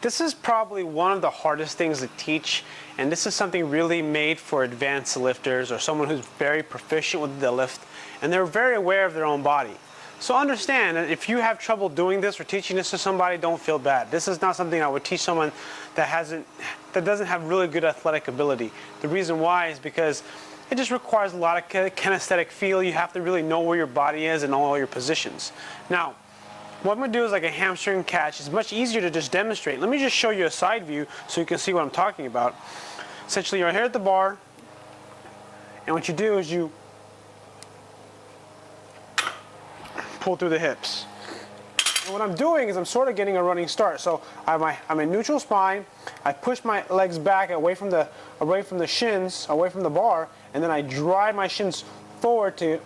This is probably one of the hardest things to teach, and this is something really made for advanced lifters or someone who's very proficient with the lift and they're very aware of their own body. So understand that if you have trouble doing this or teaching this to somebody, don't feel bad. This is not something I would teach someone that doesn't have really good athletic ability. The reason why is because it just requires a lot of kinesthetic feel. You have to really know where your body is and all your positions. Now, what I'm going to do is like a hamstring catch. It's much easier to just demonstrate. Let me just show you a side view so you can see what I'm talking about. Essentially, you're here at the bar, and what you do is you pull through the hips. And what I'm doing is I'm sort of getting a running start. So I'm in neutral spine. I push my legs back away from the shins, away from the bar, and then I drive my shins forward to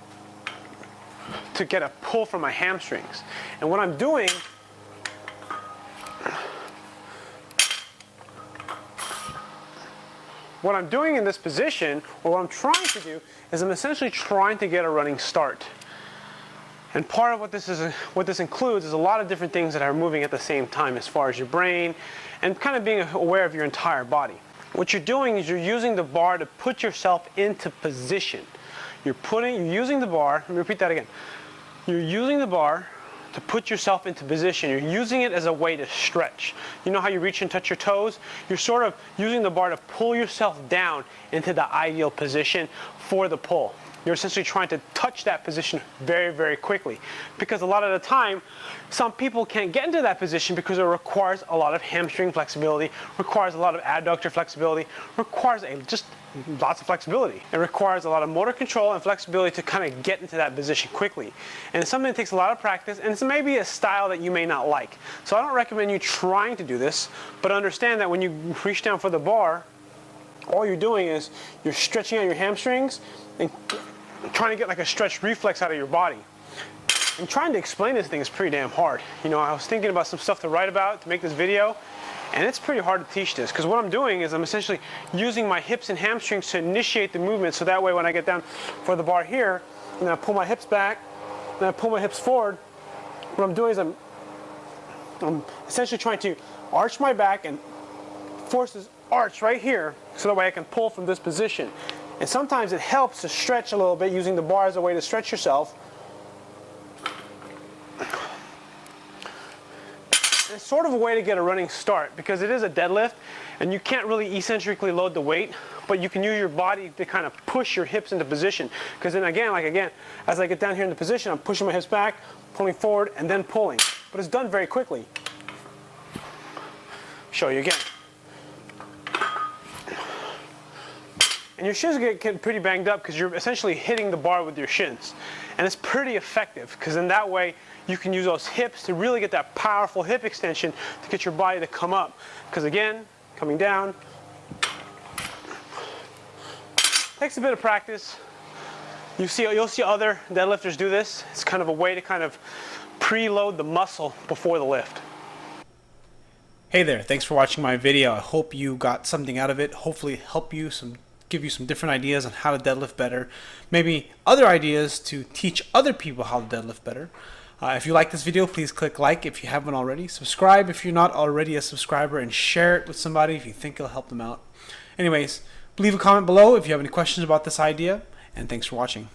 get a pull from my hamstrings. And what I'm doing in this position, or what I'm trying to do, is I'm essentially trying to get a running start. And part of what this includes is a lot of different things that are moving at the same time as far as your brain and kind of being aware of your entire body. What you're doing is you're using the bar to put yourself into position. You're using the bar, let me repeat that again. You're using the bar to put yourself into position. You're using it as a way to stretch. You know how you reach and touch your toes? You're sort of using the bar to pull yourself down into the ideal position for the pull. You're essentially trying to touch that position very, very quickly. Because a lot of the time, some people can't get into that position because it requires a lot of hamstring flexibility, requires a lot of adductor flexibility, requires just lots of flexibility. It requires a lot of motor control and flexibility to kind of get into that position quickly. And it's something that takes a lot of practice, and it's maybe a style that you may not like. So I don't recommend you trying to do this, but understand that when you reach down for the bar, all you're doing is you're stretching out your hamstrings and trying to get like a stretch reflex out of your body. And trying to explain this thing is pretty damn hard. You know, I was thinking about some stuff to write about to make this video, and it's pretty hard to teach this because what I'm doing is I'm essentially using my hips and hamstrings to initiate the movement, so that way when I get down for the bar here, and then I pull my hips back, and I pull my hips forward, what I'm doing is I'm essentially trying to arch my back and force this arch right here so that way I can pull from this position. And sometimes it helps to stretch a little bit using the bar as a way to stretch yourself. And it's sort of a way to get a running start because it is a deadlift and you can't really eccentrically load the weight, but you can use your body to kind of push your hips into position. Because then again, as I get down here into position, I'm pushing my hips back, pulling forward, and then pulling. But it's done very quickly. Show you again. And your shins get pretty banged up because you're essentially hitting the bar with your shins. And it's pretty effective because in that way you can use those hips to really get that powerful hip extension to get your body to come up. Because again, coming down takes a bit of practice. You'll see other deadlifters do this. It's kind of a way to kind of preload the muscle before the lift. Hey there, thanks for watching my video. I hope you got something out of it. Hopefully give you some different ideas on how to deadlift better. Maybe other ideas to teach other people how to deadlift better. If you like this video, please click like if you haven't already. Subscribe if you're not already a subscriber, and share it with somebody if you think it'll help them out. Anyways, leave a comment below if you have any questions about this idea, and thanks for watching.